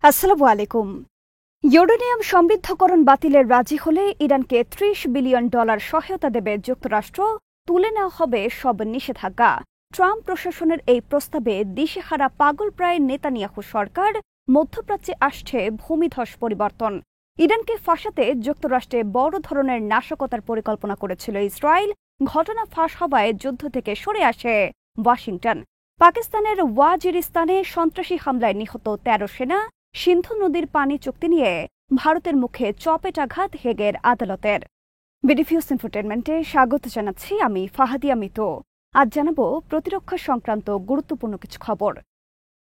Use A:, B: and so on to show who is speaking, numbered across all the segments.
A: আসসালামু আলাইকুম। ইউরেনিয়াম সমৃদ্ধকরণ বাতিলের রাজি হলে ইরানকে $30 বিলিয়ন সহায়তা দেবে যুক্তরাষ্ট্র, তুলে নেওয়া হবে সব নিষেধাজ্ঞা। ট্রাম্প প্রশাসনের এই প্রস্তাবে দিশেহারা পাগলপ্রায় নেতানিয়াহু সরকার। মধ্যপ্রাচ্যে আসছে ভূমিধস পরিবর্তন। ইরানকে ফাঁসাতে যুক্তরাষ্ট্রে বড় ধরনের নাশকতার পরিকল্পনা করেছিল ইসরায়েল। ঘটনা ফাঁস হওয়ায় যুদ্ধ থেকে সরে আসে ওয়াশিংটন। পাকিস্তানের ওয়াজিরিস্তানে সন্ত্রাসী হামলায় নিহত 13 সেনা। সিন্ধু নদীর পানি চুক্তি নিয়ে ভারতের মুখে চপেটাঘাত হেগের আদালতের। বিডিফিউজ ইনফোটেনমেন্টে স্বাগত জানাচ্ছি আমি ফাহাদিয়া মিতু। আজ জানাবো প্রতিরক্ষা সংক্রান্ত গুরুত্বপূর্ণ কিছু খবর।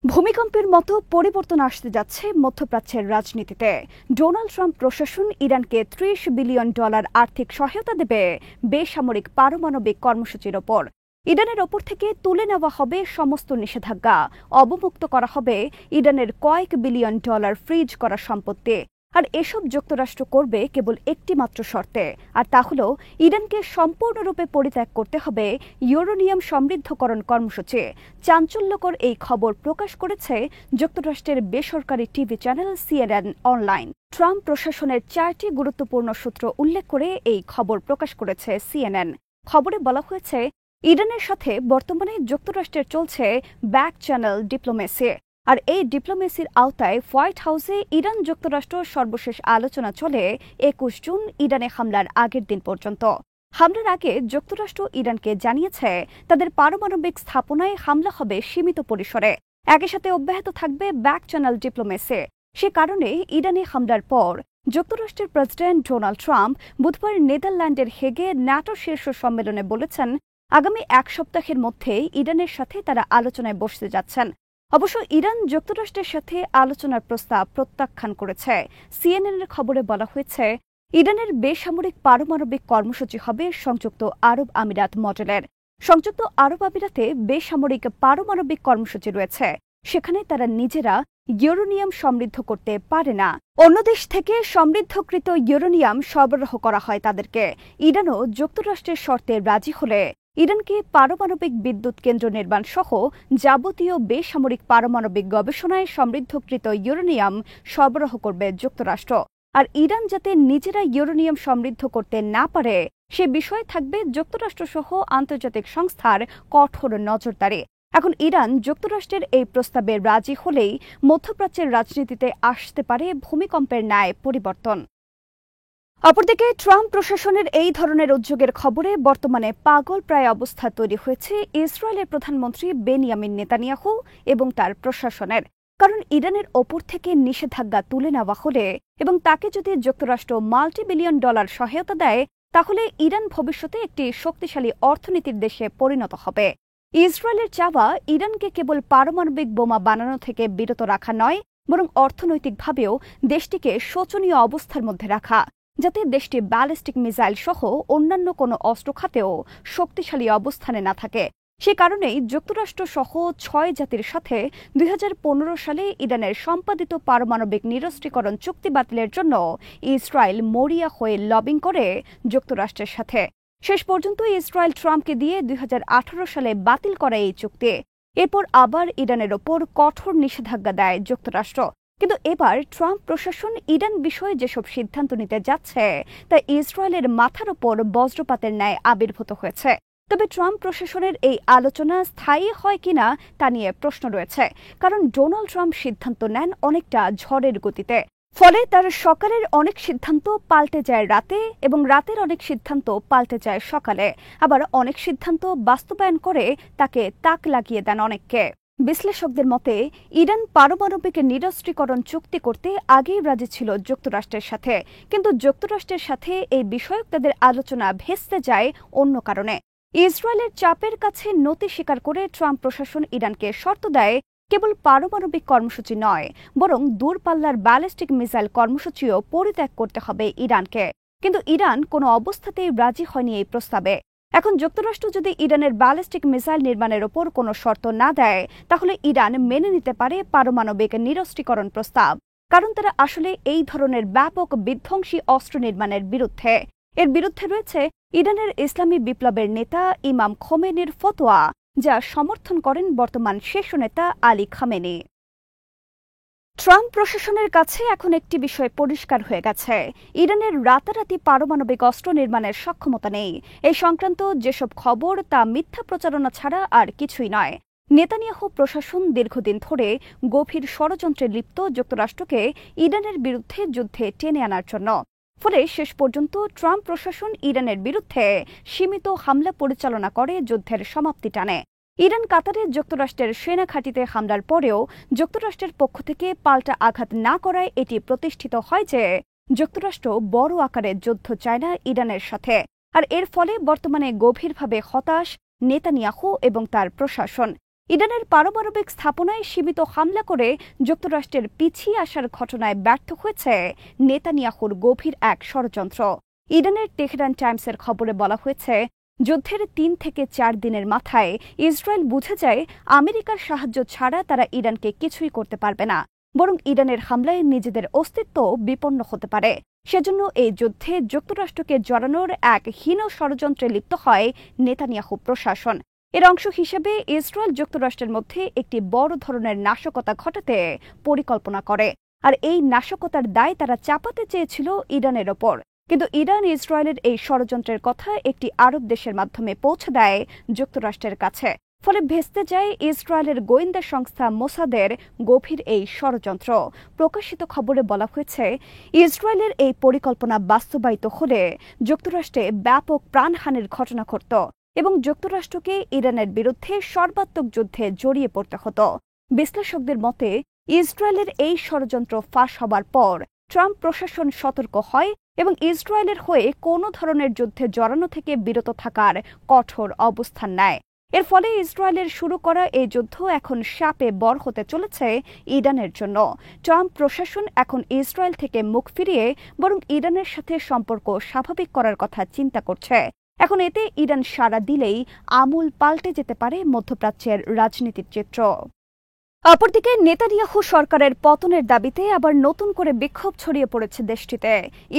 A: ভূমিকম্পের মতো পরিবর্তন আসতে যাচ্ছে মধ্যপ্রাচ্যের রাজনীতিতে। ডোনাল্ড ট্রাম্প প্রশাসন ইরানকে $30 বিলিয়ন আর্থিক সহায়তা দেবে বেসামরিক পারমাণবিক কর্মসূচির ওপর। ইরানের ওপর থেকে তুলে নেওয়া হবে সমস্ত নিষেধাজ্ঞা। অবমুক্ত করা হবে ইরানের কয়েক বিলিয়ন ডলার ফ্রিজ করা সম্পত্তি। আর এসব যুক্তরাষ্ট্র করবে কেবল একটি মাত্র শর্তে, আর তা হল ইরানকে সম্পূর্ণরূপে পরিত্যাগ করতে হবে ইউরেনিয়াম সমৃদ্ধকরণ কর্মসূচি। চাঞ্চল্যকর এই খবর প্রকাশ করেছে যুক্তরাষ্ট্রের বেসরকারি TV channel CNN online. Trump প্রশাসনের 4টি গুরুত্বপূর্ণ সূত্র উল্লেখ করে এই খবর প্রকাশ করেছে CNN। খবরে বলা হয়েছে, ইরানের সাথে বর্তমানে যুক্তরাষ্ট্রের চলছে ব্যাক চ্যানেল ডিপ্লোমেসি। আর এই ডিপ্লোমেসির আওতায় হোয়াইট হাউসে ইরান যুক্তরাষ্ট্র সর্বশেষ আলোচনা চলে 21 জুন ইরানে হামলার আগের দিন পর্যন্ত। হামলার আগে যুক্তরাষ্ট্র ইরানকে জানিয়েছে তাদের পারমাণবিক স্থাপনায় হামলা হবে সীমিত পরিসরে। একই সাথে অব্যাহত থাকবে ব্যাক চ্যানেল ডিপ্লোমেসি। সে কারণে ইরানে হামলার পর যুক্তরাষ্ট্রের প্রেসিডেন্ট ডোনাল্ড ট্রাম্প বুধবার নেদারল্যান্ডের হেগে ন্যাটো শীর্ষ সম্মেলনে বলেছেন, আগামী এক সপ্তাহের মধ্যে ইরানের সাথে তারা আলোচনায় বসতে যাচ্ছেন। অবশ্য ইরান যুক্তরাষ্ট্রের সাথে আলোচনার প্রস্তাব প্রত্যাখ্যান করেছে। CNN এর খবরে বলা হয়েছে, ইরানের বেসামরিক পারমাণবিক কর্মসূচি হবে সংযুক্ত আরব আমিরাত মডেলের। সংযুক্ত আরব আমিরাতে বেসামরিক পারমাণবিক কর্মসূচি রয়েছে, সেখানে তারা নিজেরা ইউরেনিয়াম সমৃদ্ধ করতে পারে না। অন্য দেশ থেকে সমৃদ্ধকৃত ইউরেনিয়াম সরবরাহ করা হয় তাদেরকে। ইরানও যুক্তরাষ্ট্রের শর্তে রাজি হলে ইরানকে পারমাণবিক বিদ্যুৎ কেন্দ্র নির্মাণ সহ যাবতীয় বেসামরিক পারমাণবিক গবেষণায় সমৃদ্ধকৃত ইউরেনিয়াম সরবরাহ করবে যুক্তরাষ্ট্র। আর ইরান যাতে নিজেরা ইউরেনিয়াম সমৃদ্ধ করতে না পারে সে বিষয়ে থাকবে যুক্তরাষ্ট্র সহ আন্তর্জাতিক সংস্থার কঠোর নজরদারি। এখন ইরান যুক্তরাষ্ট্রের এই প্রস্তাবে রাজি হলেই মধ্যপ্রাচ্যের রাজনীতিতে আসতে পারে ভূমিকম্পের ন্যায় পরিবর্তন। অপরদিকে ট্রাম্প প্রশাসনের এই ধরনের উদ্যোগের খবরে বর্তমানে পাগল প্রায় অবস্থা তৈরি হয়েছে ইসরায়েলের প্রধানমন্ত্রী বেনিয়ামিন নেতানিয়াহু এবং তার প্রশাসনের। কারণ ইরানের ওপর থেকে নিষেধাজ্ঞা তুলে নেওয়া হলে এবং তাকে যদি যুক্তরাষ্ট্র $multi-billion সহায়তা দেয়, তাহলে ইরান ভবিষ্যতে একটি শক্তিশালী অর্থনীতির দেশে পরিণত হবে। ইসরায়েলের চাওয়া ইরানকে কেবল পারমাণবিক বোমা বানানো থেকে বিরত রাখা নয়, বরং অর্থনৈতিকভাবেও দেশটিকে শোচনীয় অবস্থার মধ্যে রাখা, যাতে দেশটি ব্যালিস্টিক মিসাইল সহ অন্যান্য কোনো অস্ত্র খাতেও শক্তিশালী অবস্থানে না থাকে। সে কারণেই যুক্তরাষ্ট্র সহ 6 জাতির সাথে 2015 সালে ইরানের সম্পাদিত পারমাণবিক নিরস্ত্রীকরণ চুক্তি বাতিলের জন্য ইসরায়েল মরিয়া হয়ে লবিং করে যুক্তরাষ্ট্রের সাথে। শেষ পর্যন্ত ইসরায়েল ট্রাম্পকে দিয়ে 2018 সালে বাতিল করা এই চুক্তি। এরপর আবার ইরানের ওপর কঠোর নিষেধাজ্ঞা দেয় যুক্তরাষ্ট্র। কিন্তু এবার ট্রাম্প প্রশাসন ইরান বিষয়ে যেসব সিদ্ধান্ত নিতে যাচ্ছে তা ইসরায়েলের মাথার ওপর বজ্রপাতের ন্যায় আবির্ভূত হয়েছে। তবে ট্রাম্প প্রশাসনের এই আলোচনা স্থায়ী হয় কিনা তা নিয়ে প্রশ্ন রয়েছে, কারণ ডোনাল্ড ট্রাম্প সিদ্ধান্ত নেন অনেকটা ঝড়ের গতিতে। ফলে তার সকালের অনেক সিদ্ধান্ত পাল্টে যায় রাতে এবং রাতের অনেক সিদ্ধান্ত পাল্টে যায় সকালে। আবার অনেক সিদ্ধান্ত বাস্তবায়ন করে তাকে তাক লাগিয়ে দেন অনেককে। বিশ্লেষকদের মতে ইরান পারমাণবিক নিরস্ত্রীকরণ চুক্তি করতে আগেই রাজি ছিল যুক্তরাষ্ট্রের সাথে, কিন্তু যুক্তরাষ্ট্রের সাথে এই বিষয়ক তাদের আলোচনা ভেস্তে যায় অন্য কারণে। ইসরায়েলের চাপের কাছে নতি স্বীকার করে ট্রাম্প প্রশাসন ইরানকে শর্ত দেয় কেবল পারমাণবিক কর্মসূচি নয়, বরং দূরপাল্লার ব্যালিস্টিক মিসাইল কর্মসূচিও পরিত্যাগ করতে হবে ইরানকে। কিন্তু ইরান কোনো অবস্থাতেই রাজি হয়নি এই প্রস্তাবে। এখন যুক্তরাষ্ট্র যদি ইরানের ব্যালিস্টিক মিসাইল নির্মাণের ওপর কোনো শর্ত না দেয়, তাহলে ইরান মেনে নিতে পারে পারমাণবিক নিরস্ত্রীকরণ প্রস্তাব। কারণ তারা আসলে এই ধরনের ব্যাপক বিধ্বংসী অস্ত্র নির্মাণের বিরুদ্ধে। এর বিরুদ্ধে রয়েছে ইরানের ইসলামী বিপ্লবের নেতা ইমাম খোমেনির ফতোয়া, যা সমর্থন করেন বর্তমান শীর্ষ নেতা আলী খামেনি। ট্রাম্প প্রশাসনের কাছে এখন একটি বিষয় পরিষ্কার হয়ে গেছে, ইরানের রাতারাতি পারমাণবিক অস্ত্র নির্মাণের সক্ষমতা নেই। এই সংক্রান্ত যেসব খবর তা মিথ্যা প্রচারণা ছাড়া আর কিছুই নয়। নেতানিয়াহু প্রশাসন দীর্ঘদিন ধরে গভীর ষড়যন্ত্রে লিপ্ত যুক্তরাষ্ট্রকে ইরানের বিরুদ্ধে যুদ্ধে টেনে আনার জন্য। ফলে শেষ পর্যন্ত ট্রাম্প প্রশাসন ইরানের বিরুদ্ধে সীমিত হামলা পরিচালনা করে যুদ্ধের সমাপ্তি টানে। ইরান কাতারে যুক্তরাষ্ট্রের সেনা ঘাঁটিতে হামলার পরেও যুক্তরাষ্ট্রের পক্ষ থেকে পাল্টা আঘাত না করায় এটি প্রতিষ্ঠিত হয় যে যুক্তরাষ্ট্র বড় আকারের যুদ্ধ চায় না ইরানের সাথে। আর এর ফলে বর্তমানে গভীরভাবে হতাশ নেতানিয়াহু এবং তার প্রশাসন। ইরানের পারমাণবিক স্থাপনায় সীমিত হামলা করে যুক্তরাষ্ট্রের পিছিয়ে আসার ঘটনায় ব্যর্থ হয়েছে নেতানিয়াহুর গভীর এক ষড়যন্ত্র। ইরানের তেহরান টাইমসের খবরে বলা হয়েছে, যুদ্ধের ৩ থেকে ৪ দিনের মাথায় ইসরায়েল বুঝে যায় আমেরিকার সাহায্য ছাড়া তারা ইরানকে কিছুই করতে পারবে না, বরং ইরানের হামলায় নিজেদের অস্তিত্ব বিপন্ন হতে পারে। সেজন্য এই যুদ্ধে যুক্তরাষ্ট্রকে জড়ানোর এক হীন ষড়যন্ত্রে লিপ্ত হয় নেতানিয়াহু প্রশাসন। এর অংশ হিসেবে ইসরায়েল যুক্তরাষ্ট্রের মধ্যে একটি বড় ধরনের নাশকতা ঘটাতে পরিকল্পনা করে, আর এই নাশকতার দায় তারা চাপাতে চেয়েছিল ইরানের ওপর। কিন্তু ইরান ইসরায়েলের এই ষড়যন্ত্রের কথা একটি আরব দেশের মাধ্যমে পৌঁছে দেয় যুক্তরাষ্ট্রের কাছে। ফলে ভেস্তে যায় ইসরায়েলের গোয়েন্দা সংস্থা মোসাদের গভীর এই ষড়যন্ত্র। প্রকাশিত খবরে বলা হয়েছে, ইসরায়েলের এই পরিকল্পনা বাস্তবায়িত হলে যুক্তরাষ্ট্রে ব্যাপক প্রাণহানির ঘটনা ঘটত এবং যুক্তরাষ্ট্রকে ইরানের বিরুদ্ধে সর্বাত্মক যুদ্ধে জড়িয়ে পড়তে হতো। বিশ্লেষকদের মতে, ইসরায়েলের এই ষড়যন্ত্র ফাঁস হবার পর ট্রাম্প প্রশাসন সতর্ক হয় এবং ইসরায়েলের হয়ে কোনো ধরনের যুদ্ধে জড়ানো থেকে বিরত থাকার কঠোর অবস্থান নেয়। এর ফলে ইসরায়েলের শুরু করা এই যুদ্ধ এখন শাপে বর হতে চলেছে ইরানের জন্য। ট্রাম্প প্রশাসন এখন ইসরায়েল থেকে মুখ ফিরিয়ে বরং ইরানের সাথে সম্পর্ক স্বাভাবিক করার কথা চিন্তা করছে। এখন এতে ইরান সাড়া দিলেই আমূল পাল্টে যেতে পারে মধ্যপ্রাচ্যের রাজনীতির চিত্র। অপরদিকে নেতানিয়াহু সরকারের পতনের দাবিতে আবার নতুন করে বিক্ষোভ ছড়িয়ে পড়েছে দেশটিতে।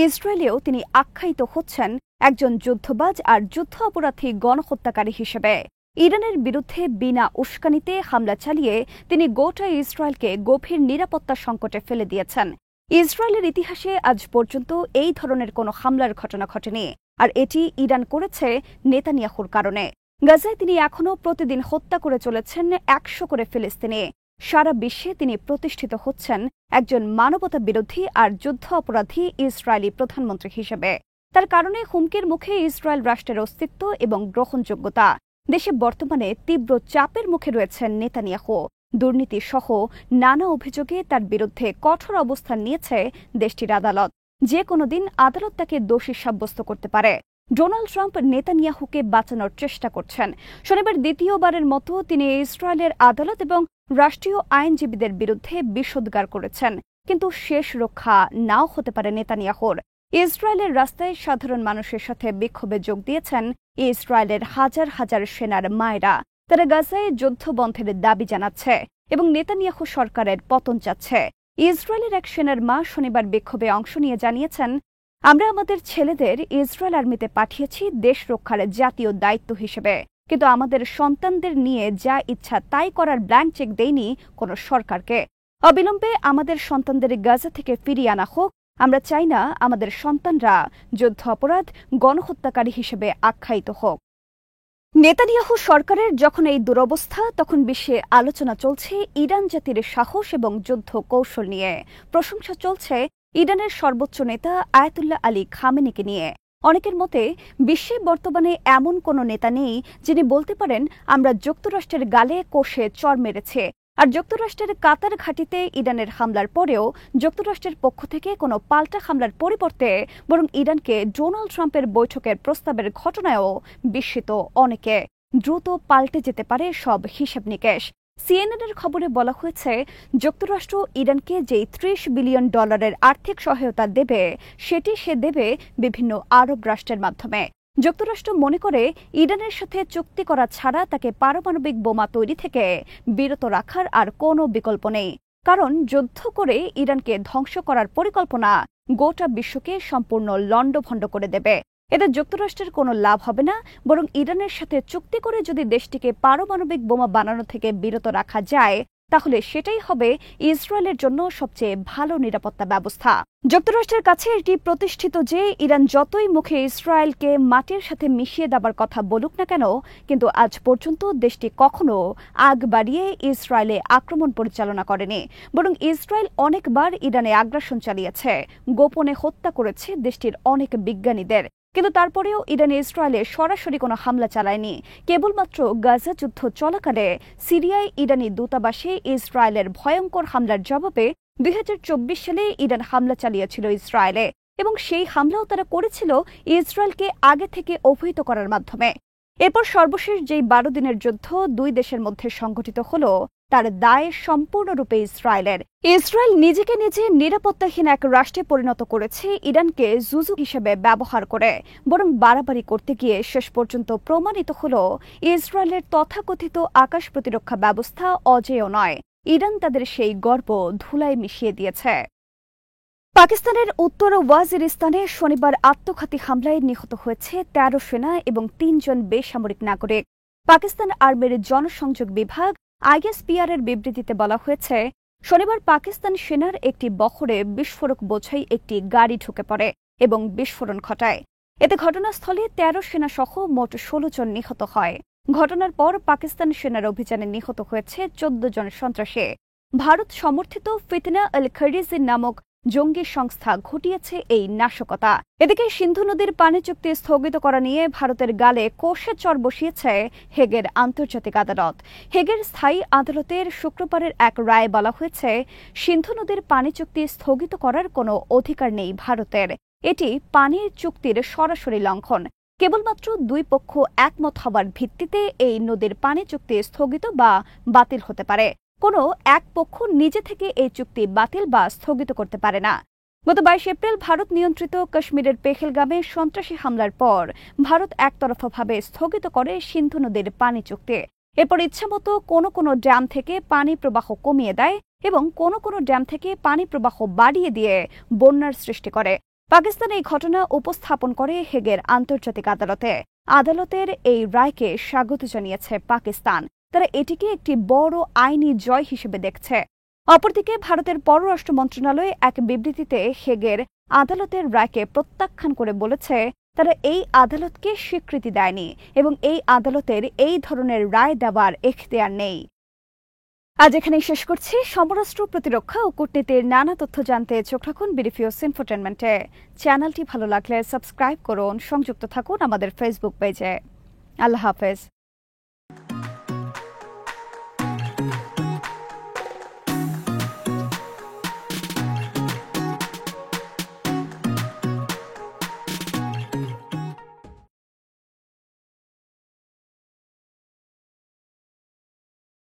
A: ইসরায়েলেও তিনি আখ্যায়িত হচ্ছেন একজন যুদ্ধবাজ আর যুদ্ধ অপরাধী গণহত্যাকারী হিসেবে। ইরানের বিরুদ্ধে বিনা উস্কানিতে হামলা চালিয়ে তিনি গোটা ইসরায়েলকে গভীর নিরাপত্তা সংকটে ফেলে দিয়েছেন। ইসরায়েলের ইতিহাসে আজ পর্যন্ত এই ধরনের কোনো হামলার ঘটনা ঘটেনি, আর এটি ইরান করেছে নেতানিয়াহুর কারণে। গাজায় তিনি এখনও প্রতিদিন হত্যা করে চলেছেন ১০০ করে ফিলিস্তিনি। সারা বিশ্বে তিনি প্রতিষ্ঠিত হচ্ছেন একজন মানবতা বিরোধী আর যুদ্ধ অপরাধী ইসরায়েলি প্রধানমন্ত্রী হিসেবে। তার কারণে হুমকির মুখে ইসরায়েল রাষ্ট্রের অস্তিত্ব এবং গ্রহণযোগ্যতা। দেশে বর্তমানে তীব্র চাপের মুখে রয়েছেন নেতানিয়াহু। দুর্নীতি সহ নানা অভিযোগে তার বিরুদ্ধে কঠোর অবস্থান নিয়েছে দেশটির আদালত। যে কোনো দিন আদালত তাকে দোষী সাব্যস্ত করতে পারে। ডোনাল্ড ট্রাম্প নেতানিয়াহুকে বাঁচানোর চেষ্টা করছেন। শনিবার দ্বিতীয়বারের মতো তিনি ইসরায়েলের আদালত এবং রাষ্ট্রীয় আইনজীবীদের বিরুদ্ধে বিষোদ্গার করেছেন, কিন্তু শেষ রক্ষা নাও হতে পারে নেতানিয়াহুর। ইসরায়েলের রাস্তায় সাধারণ মানুষের সাথে বিক্ষোভে যোগ দিয়েছেন ইসরায়েলের হাজার হাজার সেনার মায়েরা। তারা গাজায় যুদ্ধ বন্ধের দাবি জানাচ্ছে এবং নেতানিয়াহু সরকারের পতন চাচ্ছে। ইসরায়েলের এক সেনার মা শনিবার বিক্ষোভে অংশ নিয়ে জানিয়েছেন, আমরা আমাদের ছেলেদের ইসরায়েল আর্মিতে পাঠিয়েছি দেশ রক্ষার জাতীয় দায়িত্ব হিসেবে, কিন্তু আমাদের সন্তানদের নিয়ে যা ইচ্ছা তাই করার ব্ল্যাঙ্ক চেক দেয়নি কোনো সরকারকে। অবিলম্বে আমাদের সন্তানদের গাজা থেকে ফিরিয়ে আনা হোক। আমরা চাই না আমাদের সন্তানরা যুদ্ধ অপরাধ গণহত্যাকারী হিসেবে আখ্যায়িত হোক। নেতানিয়াহু সরকারের যখন এই দুরবস্থা, তখন বিশ্বে আলোচনা চলছে ইরান জাতির সাহস এবং যুদ্ধ কৌশল নিয়ে। প্রশংসা চলছে ইরানের সর্বোচ্চ নেতা আয়াতুল্লাহ আলী খামেনিকে নিয়ে। অনেকের মতে বিশ্বে বর্তমানে এমন কোনো নেতা নেই যিনি বলতে পারেন আমরা যুক্তরাষ্ট্রের গালে কষে চড় মেরেছে। আর যুক্তরাষ্ট্রের কাতার ঘাঁটিতে ইরানের হামলার পরেও যুক্তরাষ্ট্রের পক্ষ থেকে কোনো পাল্টা হামলার পরিবর্তে বরং ইরানকে ডোনাল্ড ট্রাম্পের বৈঠকের প্রস্তাবের ঘটনায়ও বিস্মিত অনেকে। দ্রুত পাল্টে যেতে পারে সব হিসাব নিকেশ। সিএনএনের খবরে বলা হয়েছে, যুক্তরাষ্ট্র ইরানকে যেই $30 বিলিয়ন আর্থিক সহায়তা দেবে, সেটি সে দেবে বিভিন্ন আরব রাষ্ট্রের মাধ্যমে। যুক্তরাষ্ট্র মনে করে ইরানের সাথে চুক্তি করা ছাড়া তাকে পারমাণবিক বোমা তৈরি থেকে বিরত রাখার আর কোনো বিকল্প নেই। কারণ যুদ্ধ করে ইরানকে ধ্বংস করার পরিকল্পনা গোটা বিশ্বকে সম্পূর্ণ লণ্ডভণ্ড করে দেবে। এতে যুক্তরাষ্ট্রের কোনো লাভ হবে না, বরং ইরানের সাথে চুক্তি করে যদি দেশটিকে পারমাণবিক বোমা বানানো থেকে বিরত রাখা যায়, তাহলে সেটাই হবে ইসরায়েলের জন্য সবচেয়ে ভালো নিরাপত্তা ব্যবস্থা। যুক্তরাষ্ট্রের কাছে এটি প্রতিষ্ঠিত যে ইরান যতই মুখে ইসরায়েলকে মাটির সাথে মিশিয়ে দেবার কথা বলুক না কেন, কিন্তু আজ পর্যন্ত দেশটি কখনো আগ বাড়িয়ে ইসরায়েলে আক্রমণ পরিচালনা করেনি, বরং ইসরায়েল অনেকবার ইরানে আগ্রাসন চালিয়েছে, গোপনে হত্যা করেছে দেশটির অনেক বিজ্ঞানীদের। কিন্তু তারপরেও ইরান ইসরায়েলে সরাসরি কোনো হামলা চালায়নি। কেবলমাত্র গাজা যুদ্ধ চলাকালে সিরিয়ায় ইরানি দূতাবাসে ইসরায়েলের ভয়ঙ্কর হামলার জবাবে 2024 সালে ইরান হামলা চালিয়েছিল ইসরায়েলে, এবং সেই হামলাও তারা করেছিল ইসরায়েলকে আগে থেকে অবহিত করার মাধ্যমে। এরপর সর্বশেষ যেই 12 দিনের যুদ্ধ দুই দেশের মধ্যে সংঘটিত হল, তার দায় সম্পূর্ণরূপে ইসরায়েলের। ইসরায়েল নিজেকে নিজে নিরাপত্তাহীন এক রাষ্ট্রে পরিণত করেছে ইরানকে জুজু হিসেবে ব্যবহার করে, বরং বাড়াবাড়ি করতে গিয়ে শেষ পর্যন্ত প্রমাণিত হল ইসরায়েলের তথাকথিত আকাশ প্রতিরক্ষা ব্যবস্থা অজেয় নয়। ইরান তাদের সেই গর্ব ধুলায় মিশিয়ে দিয়েছে। পাকিস্তানের উত্তর ওয়াজিরিস্তানে শনিবার আত্মঘাতী হামলায় নিহত হয়েছে 13 সেনা এবং 3 জন বেসামরিক নাগরিক। পাকিস্তান আর্মির জনসংযোগ বিভাগ ISPR এর বিবৃতিতে বলা হয়েছে, শনিবার পাকিস্তান সেনার একটি বহরে বিস্ফোরক বোঝাই একটি গাড়ি ঢুকে পড়ে এবং বিস্ফোরণ ঘটায়। এতে ঘটনাস্থলে 13 সেনা সহ মোট 16 জন নিহত হয়। ঘটনার পর পাকিস্তান সেনার অভিযানে নিহত হয়েছে 14 জন সন্ত্রাসী। ভারত সমর্থিত ফিতনা আল খরিজি নামক জঙ্গি সংস্থা ঘটিয়েছে এই নাশকতা। এদিকে সিন্ধু নদীর পানি চুক্তি স্থগিত করা নিয়ে ভারতের গালে কষে চড় বসিয়েছে হেগের আন্তর্জাতিক আদালত। হেগের স্থায়ী আদালতের শুক্রবারের এক রায়ে বলা হয়েছে, সিন্ধু নদীর পানি চুক্তি স্থগিত করার কোনো অধিকার নেই ভারতের। এটি পানির চুক্তির সরাসরি লঙ্ঘন। কেবলমাত্র দুই পক্ষ একমত হওয়ার ভিত্তিতে এই নদীর পানি চুক্তি স্থগিত বা বাতিল হতে পারে। কোনো এক পক্ষ নিজে থেকে এই চুক্তি বাতিল বা স্থগিত করতে পারে না। গত 22 এপ্রিল ভারত নিয়ন্ত্রিত কাশ্মীরের পেহেলগামে সন্ত্রাসী হামলার পর ভারত একতরফাভাবে স্থগিত করে সিন্ধু নদীর পানি চুক্তি। এরপর ইচ্ছামতো কোনো ড্যাম থেকে পানি প্রবাহ কমিয়ে দেয় এবং কোনো ড্যাম থেকে পানি প্রবাহ বাড়িয়ে দিয়ে বন্যার সৃষ্টি করে। পাকিস্তান এই ঘটনা উপস্থাপন করে হেগের আন্তর্জাতিক আদালতে। আদালতের এই রায়কে স্বাগত জানিয়েছে পাকিস্তান। তারা এটিকে একটি বড় আইনি জয় হিসেবে দেখছে। অপরদিকে ভারতের পররাষ্ট্র মন্ত্রণালয় এক বিবৃতিতে হেগের আদালতের রায়কে প্রত্যাখ্যান করে বলেছে, তারা এই আদালতকে স্বীকৃতি দেয়নি এবং এই আদালতের এই ধরনের রায় দেওয়ার এখতিয়ার নেই। আজ এখানেই শেষ করছি। সমরাষ্ট্র, প্রতিরক্ষা ও কূটনীতির নানা তথ্য জানতে চোখ রাখুন বিডিফিউজ ইনফোটেনমেন্টে। চ্যানেলটি ভালো লাগলে সাবস্ক্রাইব করুন, সংযুক্ত থাকুন আমাদের ফেসবুক পেজে। আল্লাহ হাফেজ।